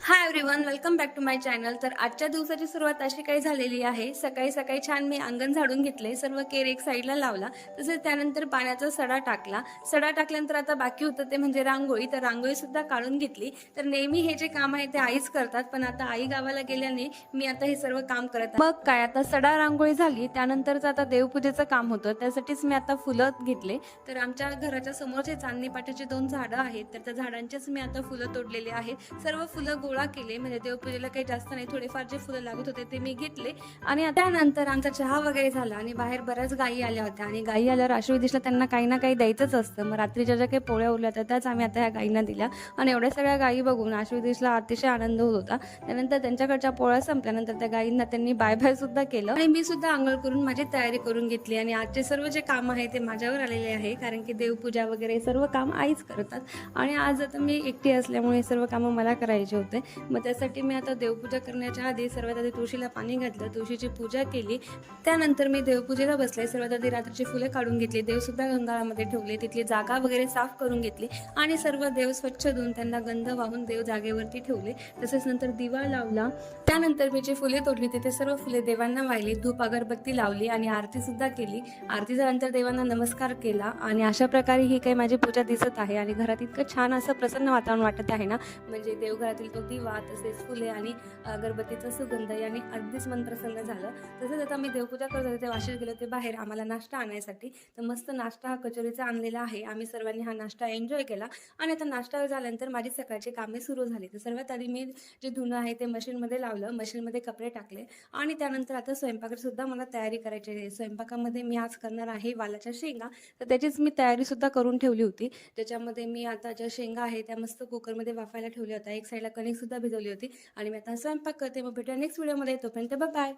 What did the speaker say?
High everyone, welcome back to my channel. तर आजच्या दिवसाची सुरुवात अशी काही झालेली आहे. सकाळी सकाळी छान मी अंगण झाडून घेतले, सर्व केर एक साईडला लावला. तसेच त्यानंतर पाण्याचा सडा टाकला. सडा टाकल्यानंतर आता बाकी होतं ते म्हणजे रांगोळी. तर रांगोळी सुद्धा काढून घेतली. तर नेहमी हे जे काम आहे ते आईच करतात, पण आता आई गावाला गेल्याने मी आता हे सर्व काम करत आहे. मग काय, आता सडा रांगोळी झाली, त्यानंतरचं आता देवपूजेचं काम होतं. त्यासाठीच मी आता फुलं घेतले. तर आमच्या घराच्या समोरचे चांदणी पाट्याची 2 झाडं आहेत, तर त्या झाडांचेच मी आता फुलं तोडलेली आहेत. सर्व फुलं गोळा केले, म्हणजे देवपूजेला काही जास्त नाही, थोडेफार जे फुलं लागत होते ते मी घेतले. आणि त्यानंतर आमचा चहा वगैरे झाला आणि बाहेर बऱ्याच गायी आल्या होत्या. आणि गायी आल्यावर आषाढीला त्यांना काही ना काही द्यायचंच असतं. मग रात्रीच्या ज्या काही पोळ्या उरल्या होत्या त्याच आम्ही आता ह्या गायींना दिल्या. आणि एवढ्या सगळ्या गायी बघून आषाढीला अतिशय आनंद होत होता. त्यानंतर त्यांच्याकडच्या पोळ्या संपल्यानंतर त्या गायींना त्यांनी बाय बाय सुद्धा केलं. आणि मी सुद्धा आंघोळ करून माझी तयारी करून घेतली. आणि आजचे सर्व जे काम आहे ते माझ्यावर आलेले आहे, कारण की देवपूजा वगैरे सर्व काम आईच करतात. आणि आज आता मी एकटी असल्यामुळे सर्व कामं मला करायचे होते. मग त्यासाठी मी आता देवपूजा करण्याच्या आधी सर्वात आधी तुळशीला पाणी घातलं, तुळशीची पूजा केली. त्यानंतर मी देवपूजेला बसले. सर्वात आधी रात्रीची फुले काढून घेतली, देवसुद्धा गंगाळामध्ये ठेवले, तिथली जागा वगैरे साफ करून घेतली. आणि सर्व देव स्वच्छ धुवून त्यांना गंध वाहून देव जागेवरती ठेवले. तसेच नंतर दिवा लावला. त्यानंतर मी जी फुले तोडली तिथे सर्व फुले देवांना वाहिली, धूप अगरबत्ती लावली आणि आरती सुद्धा केली. आरती झाल्यानंतर देवांना नमस्कार केला. आणि अशा प्रकारे ही काही माझी पूजा दिसत आहे. आणि घरात इतकं छान असं प्रसन्न वातावरण वाटत आहे ना, म्हणजे देवघरातील तो दिवा, तसेच फुले आणि अगरबत्तीचा सुगंध याने अगदीच मन प्रसन्न झालं. तसंच आता मी देवपूजा करत होते, वाशीत गेले होते बाहेर आम्हाला नाश्ता आणायसाठी. तर मस्त नाश्ता हा कचोरीचा आणलेला आहे. आम्ही सर्वांनी हा नाश्ता एन्जॉय केला. आणि आता नाश्ता झाल्यानंतर माझी सकाळची कामे सुरू झाली. तर सर्वात आधी मी जे धुणं आहे ते मशीनमध्ये लावलं, मशीनमध्ये कपडे टाकले. आणि त्यानंतर आता स्वयंपाकाची सुद्धा मला तयारी करायची आहे. स्वयंपाकामध्ये मी आज करणार आहे वालाच्या शेंगा. तर त्याचीच मी तयारी सुद्धा करून ठेवली होती. त्याच्यामध्ये मी आता ज्या शेंगा आहेत त्या मस्त कुकरमध्ये वाफायला ठेवल्या होत्या. एक साईडला कणिक सुद्धा भिजवली होती. आणि मी आता स्वयंपाक करते. मग भेटूया नेक्स्ट व्हिडिओमध्ये. तोपर्यंत बाय बाय.